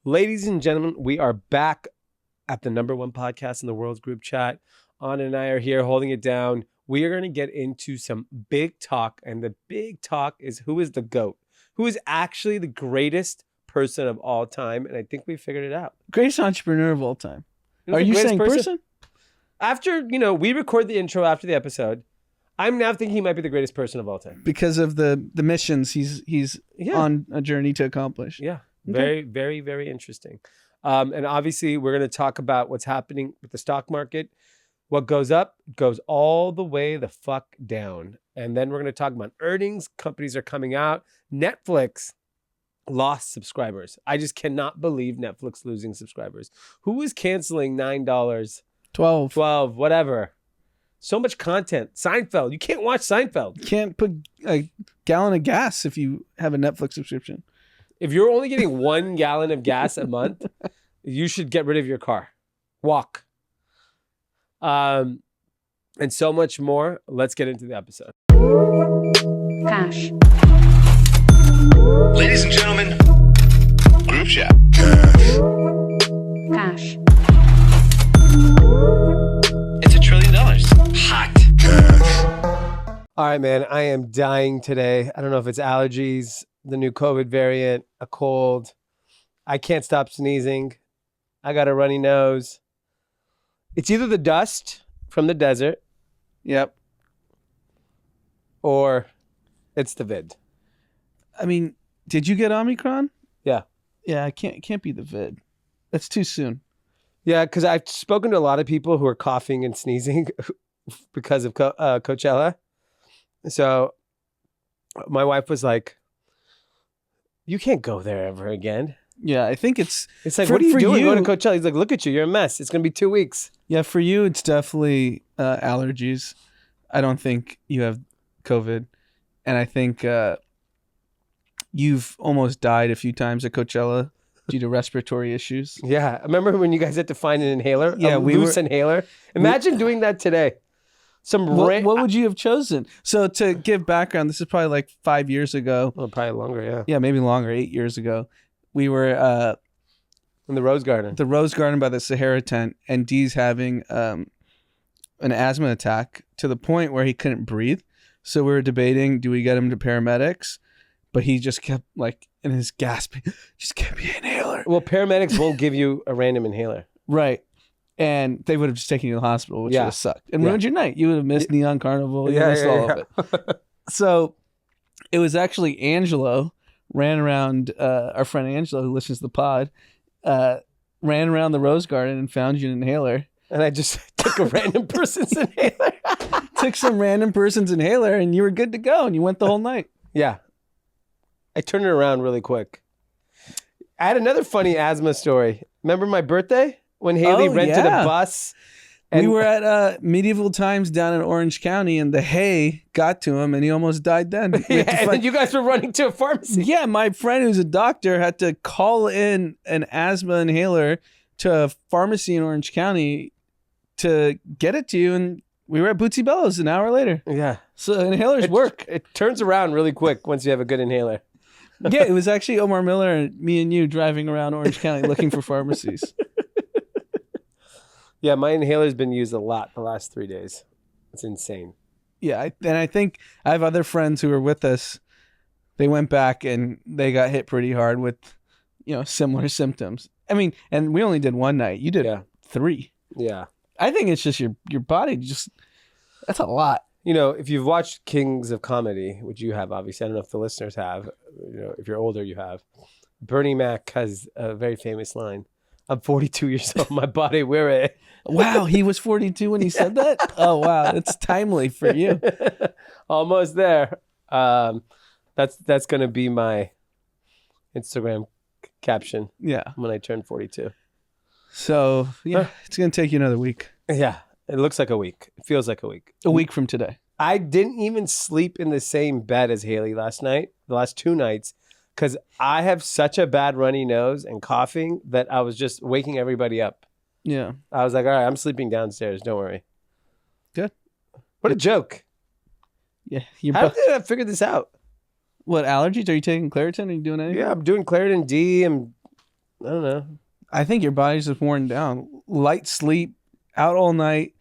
Ladies and gentlemen, we are back at the #1 podcast in the world's group chat. Anna and I are here holding it down. We are going to get into some big talk, and the big talk is who is the GOAT? Who is actually the greatest person of all time? And I think we figured it out. Greatest entrepreneur of all time. Are you saying person? After, we record the intro after the episode, I'm now thinking he might be the greatest person of all time. Because of the missions he's on a journey to accomplish. Yeah. Very, very, very interesting. And obviously, we're going to talk about what's happening with the stock market. What goes up goes all the way the fuck down. And then we're going to talk about earnings. Companies are coming out. Netflix lost subscribers. I just cannot believe Netflix losing subscribers. Who is canceling $9? 12, whatever. So much content. Seinfeld. You can't watch Seinfeld. You can't put a gallon of gas if you have a Netflix subscription. If you're only getting 1 gallon of gas a month, you should get rid of your car. Walk. And so much more. Let's get into the episode. Cash. Ladies and gentlemen, group chat. Cash. It's $1 trillion. Hot. All right, man. I am dying today. I don't know if it's allergies, the new COVID variant, a cold. I can't stop sneezing. I got a runny nose. It's either the dust from the desert. Yep. Or it's the vid. I mean, did you get Omicron? Yeah. Yeah, it can't be the vid. That's too soon. Yeah, because I've spoken to a lot of people who are coughing and sneezing because of Coachella. So my wife was like, you can't go there ever again. Yeah, I think it's like, what are you doing going to Coachella? He's like, look at you. You're a mess. It's going to be 2 weeks. Yeah, for you, it's definitely allergies. I don't think you have COVID. And I think you've almost died a few times at Coachella due to respiratory issues. Yeah. I remember when you guys had to find an inhaler? Yeah, a loose inhaler. Imagine doing that today. What would you have chosen? So to give background, this is probably like 5 years ago. Oh, probably longer, yeah. Yeah, maybe longer, 8 years ago. We were in the Rose Garden. The Rose Garden by the Sahara tent, and Dee's having an asthma attack to the point where he couldn't breathe. So we were debating, do we get him to paramedics? But he just kept like in his gasping, just give me an inhaler. Well, paramedics won't give you a random inhaler. Right. And they would have just taken you to the hospital, which would have sucked. And ruined your night. You would have missed Neon Carnival. You missed all of it. So it was actually Angelo ran around, our friend Angelo, who listens to the pod, ran around the Rose Garden and found you an inhaler. And I just took a random person's inhaler. Took some random person's inhaler and you were good to go and you went the whole night. Yeah. I turned it around really quick. I had another funny asthma story. Remember my birthday? When Haley rented a bus. We were at medieval times down in Orange County and the hay got to him and he almost died then. And then you guys were running to a pharmacy. Yeah, my friend who's a doctor had to call in an asthma inhaler to a pharmacy in Orange County to get it to you. And we were at Bootsy Bellows an hour later. Yeah. So inhalers work. It turns around really quick once you have a good inhaler. Yeah, it was actually Omar Miller and me and you driving around Orange County looking for pharmacies. Yeah, my inhaler's been used a lot the last 3 days. It's insane. Yeah, and I think I have other friends who were with us. They went back and they got hit pretty hard with, similar symptoms. I mean, and we only did one night. You did 3. Yeah. I think it's just your body that's a lot. If you've watched Kings of Comedy, which you have, obviously, I don't know if the listeners have, if you're older, you have. Bernie Mac has a very famous line. I'm 42 years old. My body, wear it. Wow, he was 42 when he said that? Oh, wow. It's timely for you. Almost there. That's going to be my Instagram caption. Yeah. When I turn 42. So, yeah, it's going to take you another week. Yeah. It looks like a week. It feels like a week. A week from today. I didn't even sleep in the same bed as Haley the last 2 nights, because I have such a bad runny nose and coughing that I was just waking everybody up. Yeah. I was like, all right, I'm sleeping downstairs. Don't worry. Good. What a joke. Yeah. How did I figure this out? What, allergies? Are you taking Claritin? Are you doing anything? Yeah, I'm doing Claritin D. I'm I don't know. I think your body's just worn down. Light sleep, out all night,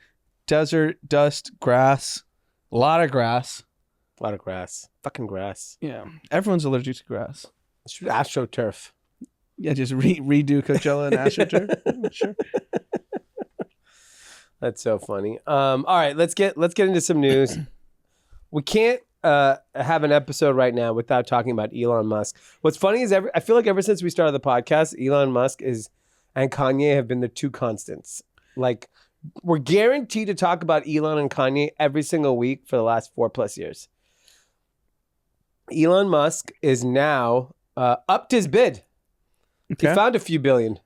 desert, dust, grass, a lot of grass. A lot of grass. Fucking grass. Yeah, everyone's allergic to grass. Shoot AstroTurf. Yeah, just redo Coachella and AstroTurf. Sure. That's so funny. All right, let's get into some news. We can't have an episode right now without talking about Elon Musk. What's funny is I feel like ever since we started the podcast, Elon Musk and Kanye have been the two constants. Like, we're guaranteed to talk about Elon and Kanye every single week for the last 4+ years. Elon Musk is now upped his bid. Okay. He found a few billion.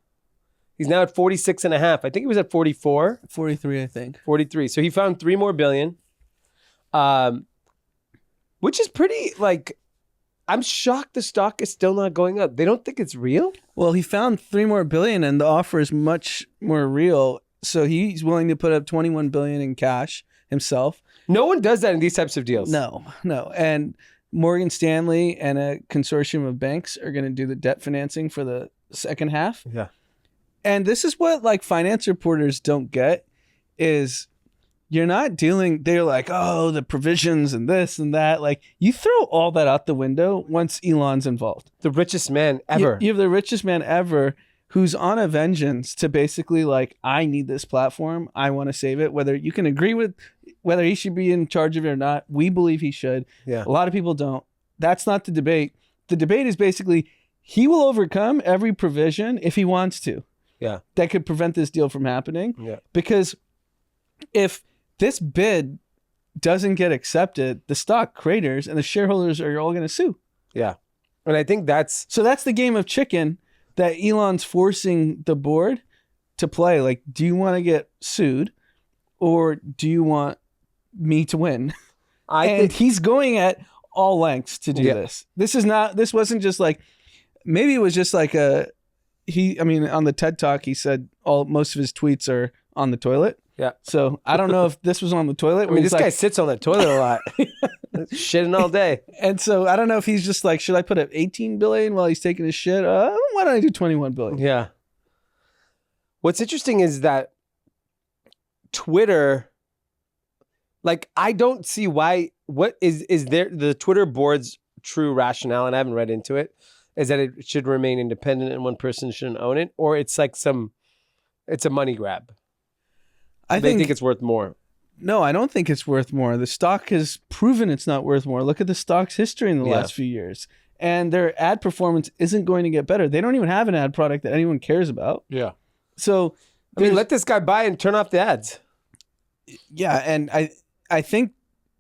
He's now at 46.5. I think he was at 44. 43, I think. 43. So he found 3 more billion. Which is pretty, like, I'm shocked the stock is still not going up. They don't think it's real? Well, he found 3 more billion and the offer is much more real. So he's willing to put up 21 billion in cash himself. No one does that in these types of deals. No. And Morgan Stanley and a consortium of banks are going to do the debt financing for the second half. Yeah. And this is what like finance reporters don't get is you're not dealing, they're like, oh, the provisions and this and that. Like you throw all that out the window once Elon's involved. The richest man ever. You have the richest man ever who's on a vengeance to basically like, I need this platform. I want to save it. Whether you can agree with whether he should be in charge of it or not, we believe he should. Yeah. A lot of people don't. That's not the debate. The debate is basically he will overcome every provision if he wants to. Yeah. That could prevent this deal from happening. Yeah. Because if this bid doesn't get accepted, the stock craters and the shareholders are all going to sue. Yeah. And I think that's the game of chicken that Elon's forcing the board to play. Like, do you want to get sued or do you want me to win? And he's going at all lengths to do this. This wasn't just like, maybe it was just like on the TED Talk, he said most of his tweets are on the toilet. Yeah. So I don't know if this was on the toilet. I mean, this guy sits on the toilet a lot. Shitting all day. And so I don't know if he's just like, should I put up 18 billion while he's taking his shit? Why don't I do 21 billion? Yeah. What's interesting is that Twitter, like, I don't see why, what is there, the Twitter board's true rationale, and I haven't read into it, is that it should remain independent and one person shouldn't own it, or it's like it's a money grab. They think it's worth more. No, I don't think it's worth more. The stock has proven it's not worth more. Look at the stock's history in the last few years. And their ad performance isn't going to get better. They don't even have an ad product that anyone cares about. Yeah. So I mean, let this guy buy and turn off the ads. Yeah, and I think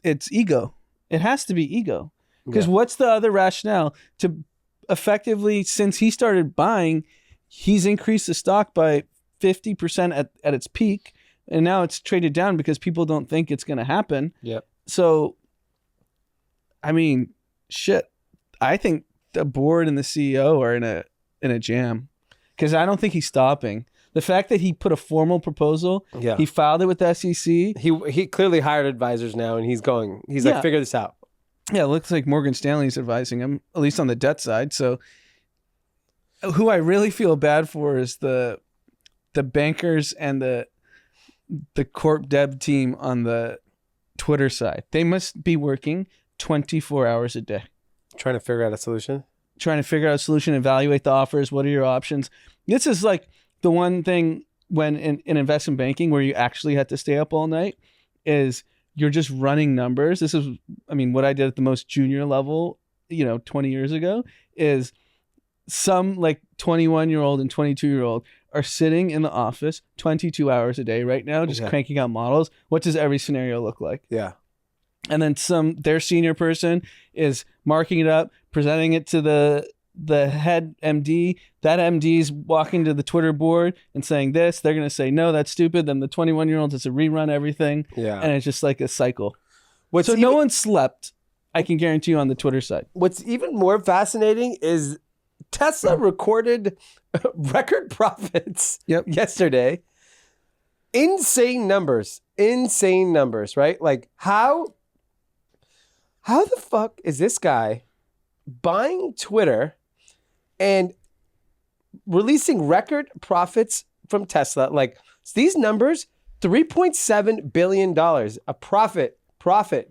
it's ego. It has to be ego. Because what's the other rationale? To effectively, since he started buying, he's increased the stock by 50% at its peak. And now it's traded down because people don't think it's going to happen. Yep. So, I mean, shit. I think the board and the CEO are in a jam because I don't think he's stopping. The fact that he put a formal proposal, he filed it with the SEC. He clearly hired advisors now, and he's like, figure this out. Yeah, it looks like Morgan Stanley's advising him, at least on the debt side. So, who I really feel bad for is the bankers and the corp dev team on the Twitter side. They must be working 24 hours a day. Trying to figure out a solution, evaluate the offers. What are your options? This is like the one thing when in investment banking where you actually had to stay up all night is you're just running numbers. This is, I mean, what I did at the most junior level, 20 years ago is some like 21-year-old and 22-year-old are sitting in the office 22 hours a day right now, just cranking out models. What does every scenario look like? Yeah. And then their senior person is marking it up, presenting it to the head MD. That MD's walking to the Twitter board and saying this. They're going to say, no, that's stupid. Then the 21-year-old has to rerun everything. Yeah. And it's just like a cycle. No one slept, I can guarantee you, on the Twitter side. What's even more fascinating is Tesla recorded record profits yesterday. Insane numbers, right? Like how the fuck is this guy buying Twitter and releasing record profits from Tesla. Like these numbers, $3.7 billion, a profit,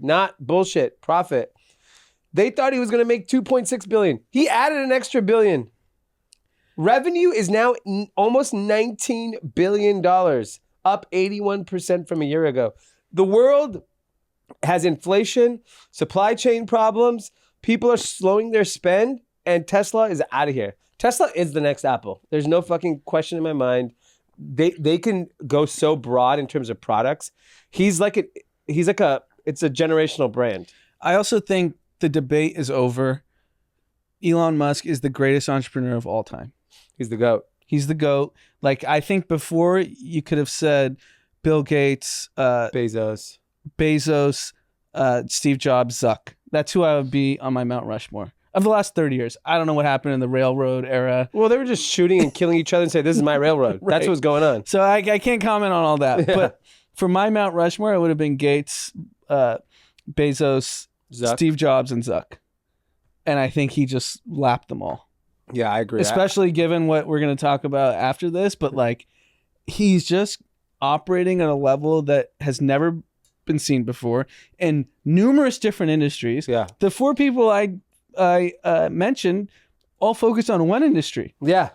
not bullshit, profit. They thought he was going to make 2.6 billion. He added an extra billion. Revenue is now almost $19 billion, up 81% from a year ago. The world has inflation, supply chain problems. People are slowing their spend, and Tesla is out of here. Tesla is the next Apple. There's no fucking question in my mind. They can go so broad in terms of products. It's a generational brand. I also think the debate is over. Elon Musk is the greatest entrepreneur of all time. He's the GOAT. He's the GOAT. Like, I think before you could have said Bill Gates, Bezos, Steve Jobs, Zuck. That's who I would be on my Mount Rushmore. Of the last 30 years. I don't know what happened in the railroad era. Well, they were just shooting and killing each other and say, this is my railroad. Right. That's what's going on. So I can't comment on all that. Yeah. But for my Mount Rushmore, it would have been Gates, Bezos, Zuck. Steve Jobs, and Zuck. And I think he just lapped them all. Yeah, I agree. Especially given what we're going to talk about after this. But like, he's just operating at a level that has never been seen before in numerous different industries. Yeah. The four people I mentioned all focused on one industry. Yeah.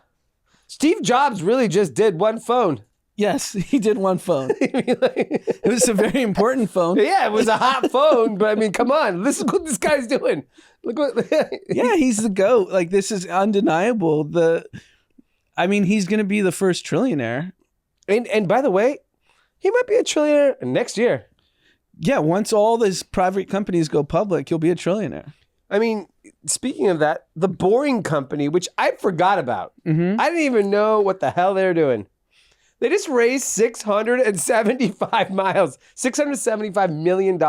Steve Jobs really just did one phone. Yes, he did one phone. It was a very important phone. Yeah, it was a hot phone, but I mean, come on. Listen what this guy's doing. Look what Yeah, he's the GOAT. Like, this is undeniable. He's going to be the first trillionaire. And by the way, he might be a trillionaire next year. Yeah, once all these private companies go public, he'll be a trillionaire. I mean, speaking of that, the Boring Company, which I forgot about. Mm-hmm. I didn't even know what the hell they're doing. They just raised $675 million.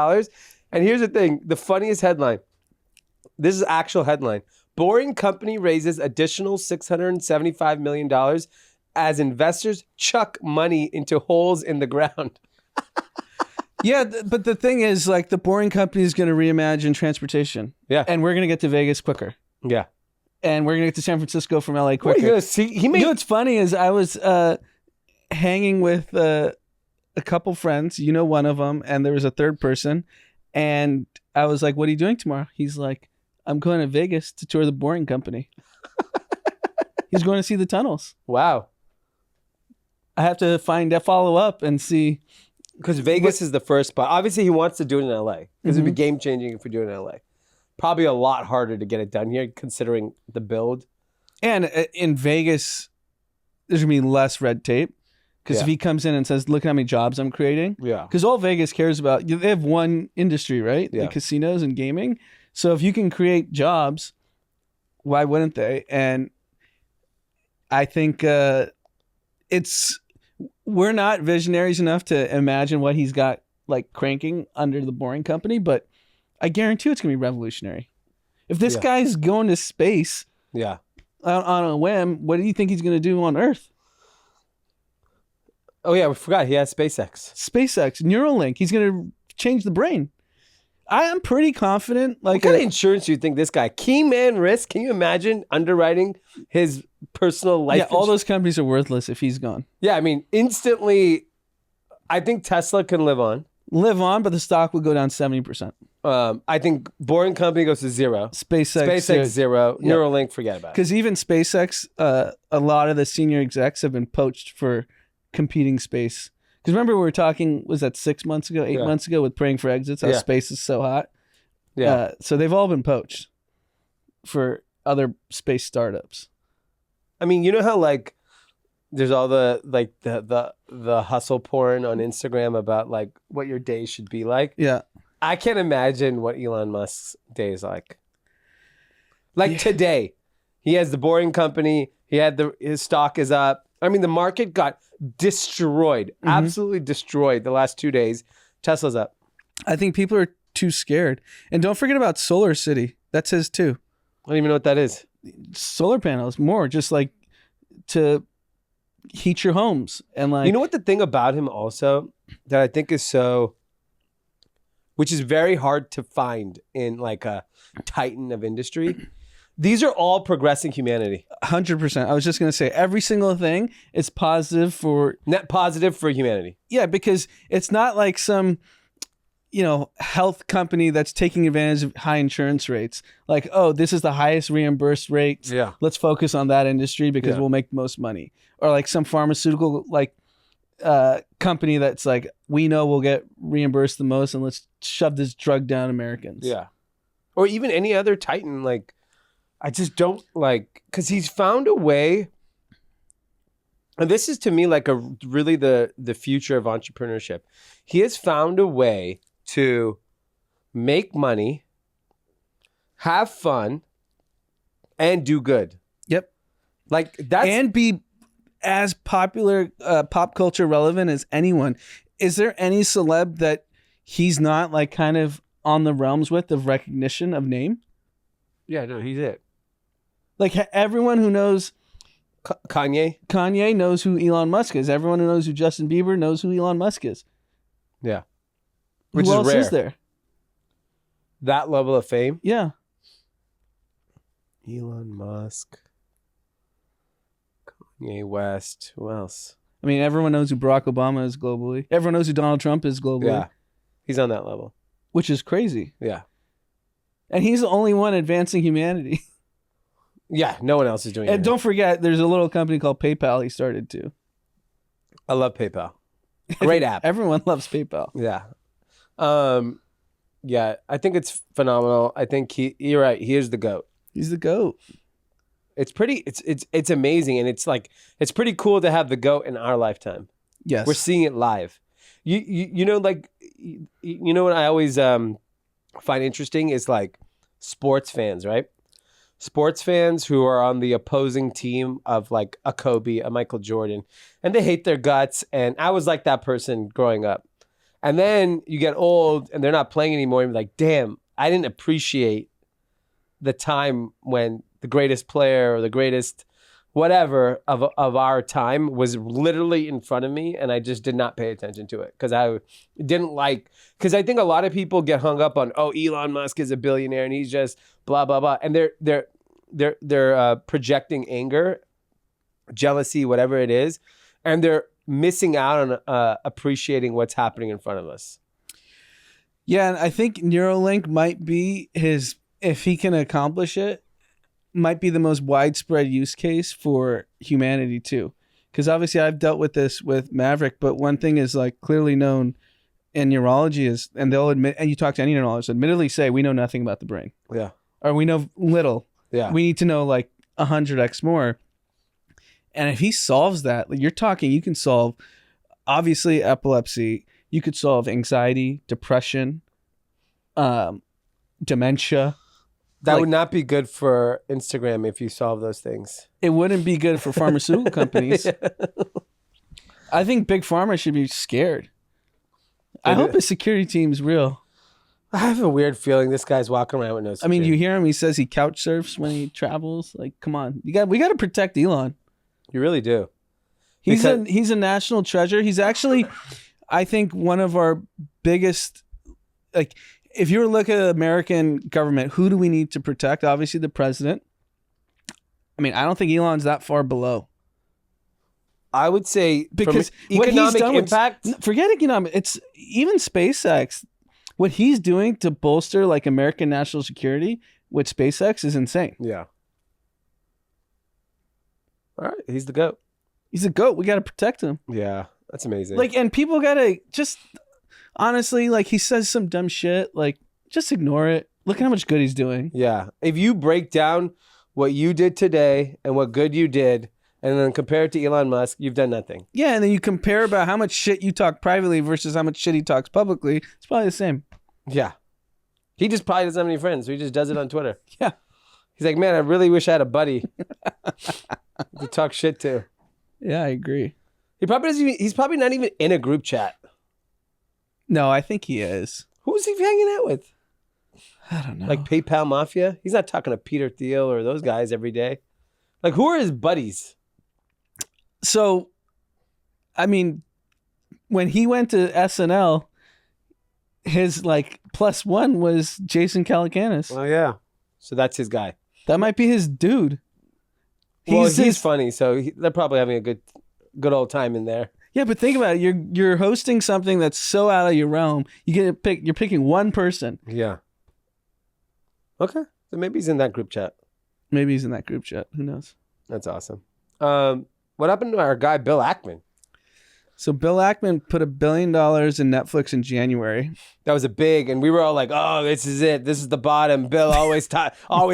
And here's the thing, the funniest headline. This is actual headline. Boring Company raises additional $675 million as investors chuck money into holes in the ground. Yeah, but the thing is, like, the Boring Company is going to reimagine transportation. Yeah. And we're going to get to Vegas quicker. Yeah. And we're going to get to San Francisco from LA quicker. What are you going to see? You know what's funny is I was hanging with a couple friends, one of them, and there was a third person. And I was like, what are you doing tomorrow? He's like, I'm going to Vegas to tour the Boring Company. He's going to see the tunnels. Wow. I have to follow up and see. Because Vegas is the first spot. Obviously, he wants to do it in LA. Because it'd be game-changing if we do it in LA. Probably a lot harder to get it done here, considering the build. And in Vegas, there's going to be less red tape. Because if he comes in and says, look at how many jobs I'm creating. Yeah. Because all Vegas cares about, they have one industry, right? Yeah. The casinos and gaming. So if you can create jobs, why wouldn't they? And I think we're not visionaries enough to imagine what he's got like cranking under the Boring Company, but I guarantee it's going to be revolutionary. If this guy's going to space on a whim, what do you think he's going to do on Earth? Oh, yeah, we forgot. He has SpaceX. Neuralink. He's going to change the brain. I am pretty confident. Like, what kind of insurance do you think this guy? Key man risk. Can you imagine underwriting his personal life? Yeah, all those companies are worthless if he's gone. Yeah, I mean, instantly, I think Tesla can live on, but the stock will go down 70%. I think Boring Company goes to zero. SpaceX zero. Yeah. Neuralink, forget about it. Because even SpaceX, a lot of the senior execs have been poached for competing space. Because remember we were talking, was that 8 months ago with Praying for Exits, how space is so hot? Yeah. So they've all been poached for other space startups. I mean, you know how like there's all the like the hustle porn on Instagram about like what your day should be like? Yeah. I can't imagine what Elon Musk's day is like. Like today, he has the Boring Company. His stock is up. I mean, the market got destroyed, absolutely destroyed the last 2 days. Tesla's up. I think people are too scared. And don't forget about Solar City. That's his too. I don't even know what that is. Solar panels, more just like to heat your homes. And like, you know what the thing about him also that I think is which is very hard to find in like a titan of industry. These are all progressing humanity. 100%. I was just going to say every single thing is positive for Net positive for humanity. Yeah, because it's not like some, health company that's taking advantage of high insurance rates. Like, oh, this is the highest reimbursed rates. Yeah. Let's focus on that industry because we'll make the most money. Or like some pharmaceutical company that's like, we know we'll get reimbursed the most, and let's shove this drug down Americans. Yeah. Or even any other titan. Like, I just don't because he's found a way. And this is to me like really the future of entrepreneurship. He has found a way to make money, have fun, and do good. Yep. Like that's and be as popular, pop culture relevant as anyone. Is there any celeb that he's not like kind of on the realms with of recognition of name? Yeah, no, he's it. Like everyone who knows Kanye knows who Elon Musk is. Everyone who knows who Justin Bieber knows who Elon Musk is. Yeah. Which who is else rare. is there? That level of fame? Yeah. Elon Musk. Kanye West. Who else? I mean, everyone knows who Barack Obama is globally. Everyone knows who Donald Trump is globally. Yeah. He's on that level. Which is crazy. Yeah. And he's the only one advancing humanity. Yeah, no one else is doing it. And don't forget, there's a little company called PayPal he started too. I love PayPal. Great app. Everyone loves PayPal. Yeah. Yeah, I think it's phenomenal. I think you're right. He is the GOAT. He's the GOAT. It's amazing, and it's pretty cool to have the GOAT in our lifetime. Yes. We're seeing it live. You know what I always find interesting is like sports fans, right? Sports fans who are on the opposing team of like a Kobe, a Michael Jordan, and they hate their guts. And I was like that person growing up. And then you get old and they're not playing anymore. And you're like, damn, I didn't appreciate the time when the greatest player or the greatest whatever of our time was literally in front of me, and I just did not pay attention to it because I didn't because I think a lot of people get hung up on, oh, Elon Musk is a billionaire and he's just blah blah blah, and they're projecting anger, jealousy, whatever it is, and they're missing out on appreciating what's happening in front of us. Yeah, and I think Neuralink might be if he can accomplish it, might be the most widespread use case for humanity too. Because obviously I've dealt with this with Maverick, but one thing is like clearly known in neurology is, and they'll admit, and you talk to any neurologist, admittedly say, we know nothing about the brain. Yeah. Or we know little. Yeah. We need to know like 100x more. And if he solves that, like you're talking, you can solve obviously epilepsy. You could solve anxiety, depression, dementia. That would not be good for Instagram if you solve those things. It wouldn't be good for pharmaceutical companies. I think Big Pharma should be scared. I hope his security team's real. I have a weird feeling this guy's walking around with no security. I mean, you hear him, he says he couch surfs when he travels. Like, come on. We got to protect Elon. You really do. He's a national treasure. He's actually, I think, one of our biggest, like, if you were to look at the American government, who do we need to protect? Obviously, the president. I mean, I don't think Elon's that far below. I would say because from economic impact. Forget economic. It's even SpaceX. What he's doing to bolster like American national security with SpaceX is insane. Yeah. All right, he's the GOAT. He's a GOAT. We got to protect him. Yeah, that's amazing. Like, and people got to just. Honestly, like he says some dumb shit, like just ignore it. Look at how much good he's doing. Yeah. If you break down what you did today and what good you did and then compare it to Elon Musk, you've done nothing. Yeah, and then you compare about how much shit you talk privately versus how much shit he talks publicly. It's probably the same. Yeah. He just probably doesn't have any friends, so he just does it on Twitter. Yeah. He's like, man, I really wish I had a buddy to talk shit to. Yeah, I agree. He's probably not even in a group chat. No, I think he is. Who's he hanging out with? I don't know. Like PayPal Mafia? He's not talking to Peter Thiel or those guys every day. Like, who are his buddies? So, I mean, when he went to SNL, his like plus one was Jason Calacanis. Oh, yeah. So that's his guy. That might be his dude. He's funny, so they're probably having a good old time in there. Yeah, but think about it. You're hosting something that's so out of your realm. You're picking one person. Yeah. Okay, so maybe he's in that group chat. Maybe he's in that group chat. Who knows? That's awesome. What happened to our guy Bill Ackman? So Bill Ackman put $1 billion in Netflix in January. That was and we were all like, "Oh, this is it. This is the bottom." Bill always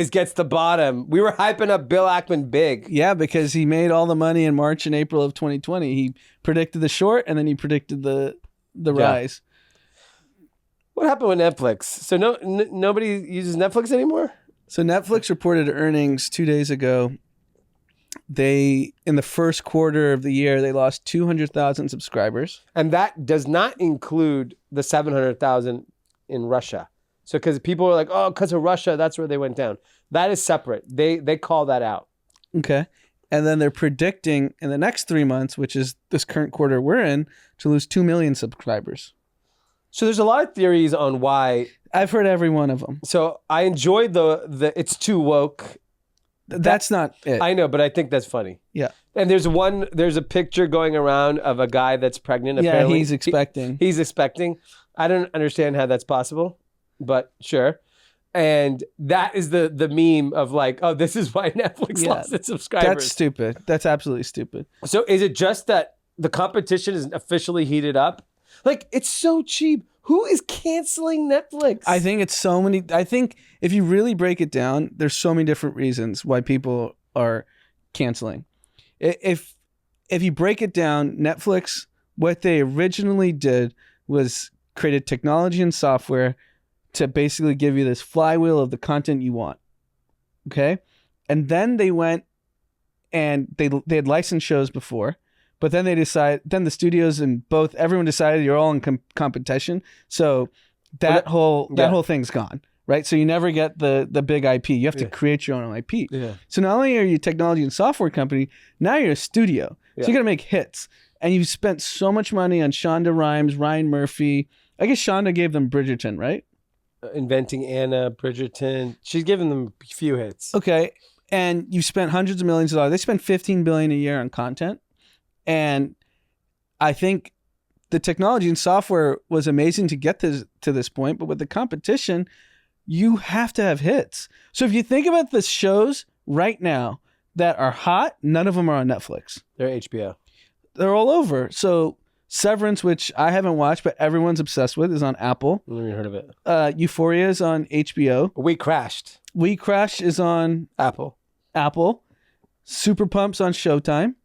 gets the bottom. We were hyping up Bill Ackman big. Yeah, because he made all the money in March and April of 2020. He predicted the short, and then he predicted the rise. What happened with Netflix? So nobody uses Netflix anymore? So Netflix reported earnings 2 days ago. In the first quarter of the year, they lost 200,000 subscribers. And that does not include the 700,000 in Russia. So because people were like, oh, because of Russia, that's where they went down. That is separate. They call that out. Okay. And then they're predicting in the next 3 months, which is this current quarter we're in, to lose 2 million subscribers. So there's a lot of theories on why. I've heard every one of them. So I enjoyed the it's too woke. That's not it. I know, but I think that's funny. Yeah. And there's a picture going around of a guy that's pregnant. Yeah, apparently. he's expecting. He's expecting. I don't understand how that's possible, but sure. And that is the meme of like, oh, this is why Netflix lost its subscribers. That's stupid. That's absolutely stupid. So is it just that the competition is officially heated up? Like, it's so cheap. Who is canceling Netflix? I think I think if you really break it down, there's so many different reasons why people are canceling. If you break it down, Netflix, what they originally did was created technology and software to basically give you this flywheel of the content you want. Okay? And then they went and they had licensed shows before. But then the studios and everyone decided you're all in competition. So that whole thing's gone, right? So you never get the big IP. You have to create your own IP. Yeah. So not only are you a technology and software company, now you're a studio. Yeah. So you got to make hits. And you've spent so much money on Shonda Rhimes, Ryan Murphy. I guess Shonda gave them Bridgerton, right? Inventing Anna, Bridgerton. She's given them a few hits. Okay. And you spent hundreds of millions of dollars. They spend $15 billion a year on content. And I think the technology and software was amazing to get to this point, but with the competition, you have to have hits. So if you think about the shows right now that are hot, none of them are on Netflix. They're HBO. They're all over. So Severance, which I haven't watched, but everyone's obsessed with, is on Apple. I've never heard of it. Euphoria is on HBO. We Crashed. We Crashed is on Apple. Super Pump's on Showtime.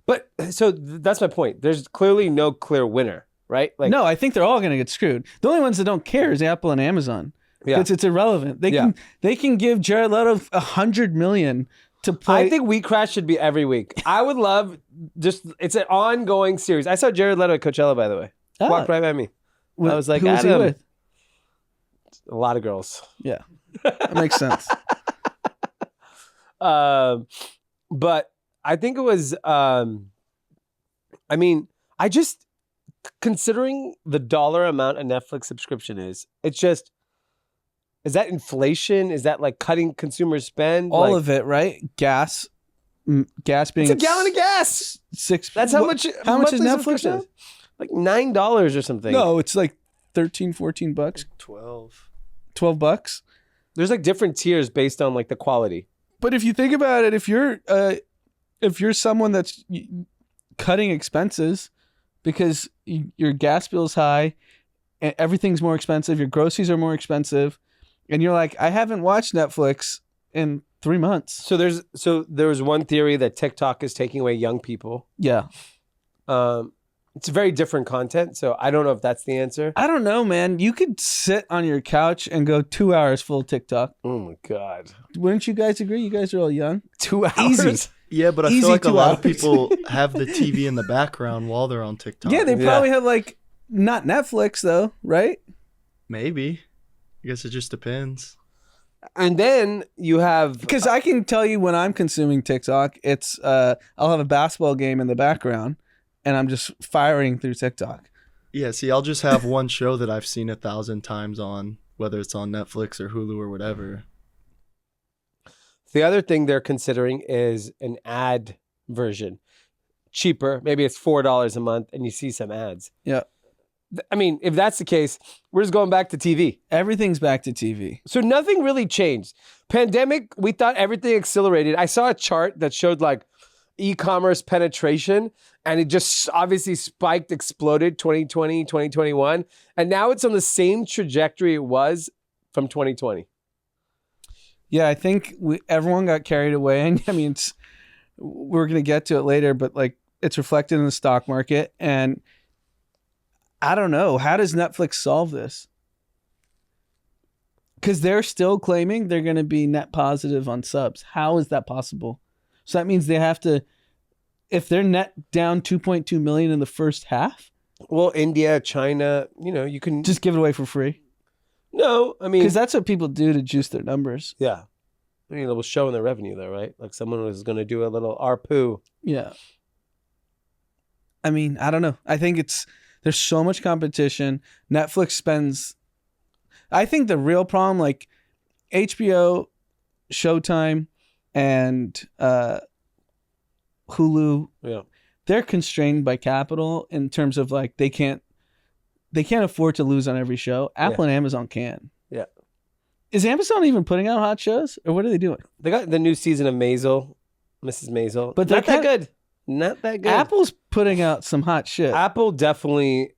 But so that's my point. There's clearly no clear winner, right? Like, no, I think they're all going to get screwed. The only ones that don't care is Apple and Amazon. Yeah, it's irrelevant. They can give Jared Leto $100 million to play. I think We Crash should be every week. I would love it's an ongoing series. I saw Jared Leto at Coachella, by the way. Walked right by me. I was like, who was he with? A lot of girls. Yeah, that makes sense. But I think it was, I just, considering the dollar amount a Netflix subscription is that inflation? Is that like cutting consumer spend? All of it, right? Gas being... It's a gallon of gas! That's how much... How much is Netflix now? Like $9 or something. No, it's like $13-14. 12 bucks? There's like different tiers based on like the quality. But if you think about it, if you're someone that's cutting expenses because your gas bill's high and everything's more expensive, your groceries are more expensive, and you're like, I haven't watched Netflix in 3 months. So there was one theory that TikTok is taking away young people. Yeah. It's very different content, so I don't know if that's the answer. I don't know, man. You could sit on your couch and go 2 hours full TikTok. Oh my God. Wouldn't you guys agree? You guys are all young. 2 hours? Easy. Yeah, but I feel like a lot of people have the TV in the background while they're on TikTok. Yeah, they probably have like, not Netflix though, right? Maybe. I guess it just depends. And then you have... Because I can tell you when I'm consuming TikTok, it's I'll have a basketball game in the background and I'm just firing through TikTok. Yeah, see, I'll just have one show that I've seen 1,000 times on, whether it's on Netflix or Hulu or whatever. The other thing they're considering is an ad version. Cheaper. Maybe it's $4 a month and you see some ads. Yeah. I mean, if that's the case, we're just going back to TV. Everything's back to TV. So nothing really changed. Pandemic, we thought everything accelerated. I saw a chart that showed like e-commerce penetration, and it just obviously spiked, exploded 2020, 2021. And now it's on the same trajectory it was from 2020. Yeah, I think everyone got carried away. And I mean, we're going to get to it later, but like it's reflected in the stock market. And I don't know. How does Netflix solve this? Because they're still claiming they're going to be net positive on subs. How is that possible? So that means they have to, if they're net down 2.2 million in the first half. Well, India, China, you can just give it away for free. No, I mean, because that's what people do to juice their numbers. Yeah. I mean, it was showing their revenue though, right? Like someone was going to do a little ARPU. Yeah. I mean, I don't know. I think there's so much competition. Netflix spends, I think the real problem, like HBO, Showtime, and Hulu, they're constrained by capital in terms of like they can't afford to lose on every show. Apple and Amazon can. Yeah. Is Amazon even putting out hot shows, or what are they doing? They got the new season of Mrs. Maisel, but not that good. Not that good. Apple's putting out some hot shit. Apple definitely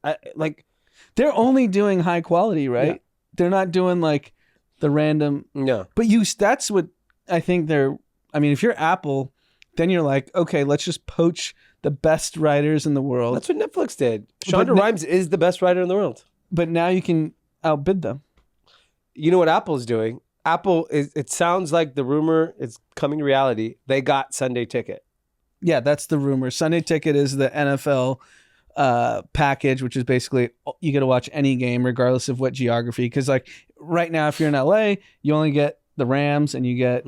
they're only doing high quality, right? Yeah. They're not doing like the random. No. But that's what I think I mean, if you're Apple, then you're like, okay, let's just poach the best writers in the world. That's what Netflix did. Shonda Rhimes is the best writer in the world. But now you can outbid them. You know what Apple's doing? Apple it sounds like the rumor is coming to reality. They got Sunday Ticket. Yeah, that's the rumor. Sunday Ticket is the NFL package, which is basically you get to watch any game regardless of what geography. Because like right now, if you're in LA, you only get the Rams and you get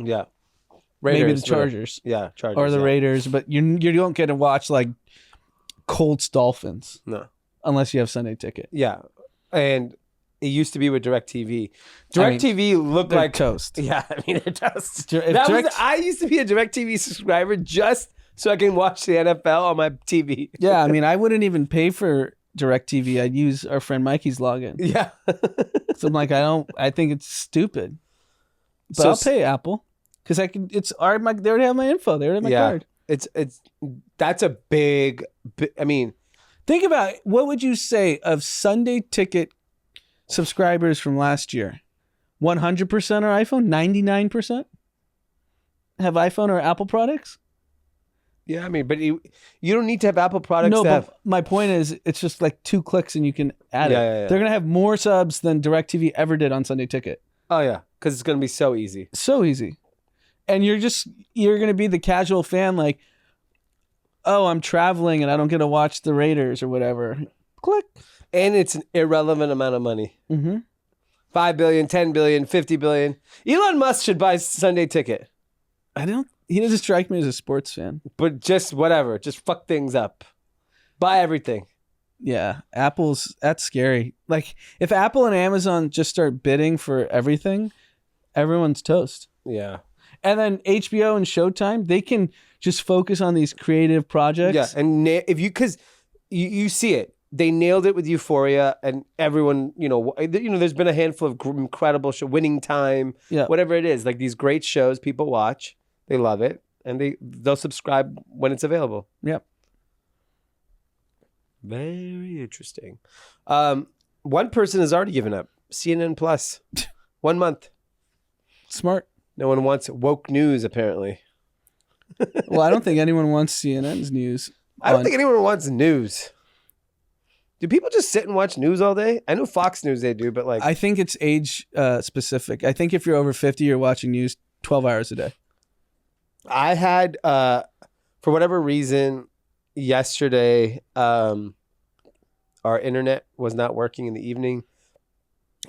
Raiders, maybe the Chargers. Yeah, Chargers. Or the Raiders, but you don't get to watch like Colts Dolphins. No. Unless you have Sunday Ticket. Yeah. And it used to be with DirecTV. DirecTV looked like toast. Yeah, I mean they're toast. I used to be a DirecTV subscriber just so I can watch the NFL on my TV. Yeah, I mean I wouldn't even pay for DirecTV. I'd use our friend Mikey's login. Yeah. So I'm like, I think it's stupid. But I'll pay Apple because they already have my info. They already have my card. That's a big, I mean, think about it. What would you say of Sunday Ticket subscribers from last year? 100% are iPhone? 99% have iPhone or Apple products? Yeah, I mean, but you don't need to have Apple products. No, but my point is, it's just like 2 clicks and you can add it. Yeah. They're gonna have more subs than DirecTV ever did on Sunday Ticket. Oh yeah, because it's gonna be so easy. So easy, and you're gonna be the casual fan, like, oh, I'm traveling and I don't get to watch the Raiders or whatever. Click, and it's an irrelevant amount of money. Mm-hmm. 5 billion, 10 billion, 50 billion. Elon Musk should buy Sunday Ticket. He doesn't strike me as a sports fan. But just whatever. Just fuck things up. Buy everything. Yeah. That's scary. Like, if Apple and Amazon just start bidding for everything, everyone's toast. Yeah. And then HBO and Showtime, they can just focus on these creative projects. Yeah. And because you see it. They nailed it with Euphoria, and everyone, there's been a handful of incredible shows, Winning Time, whatever it is, like these great shows people watch. They love it, and they'll subscribe when it's available. Yep. Very interesting. One person has already given up. CNN Plus. 1 month. Smart. No one wants woke news, apparently. Well, I don't think anyone wants CNN's news. I don't think anyone wants news. Do people just sit and watch news all day? I know Fox News they do, but like... I think it's age specific. I think if you're over 50, you're watching news 12 hours a day. I had, for whatever reason, yesterday, our internet was not working in the evening.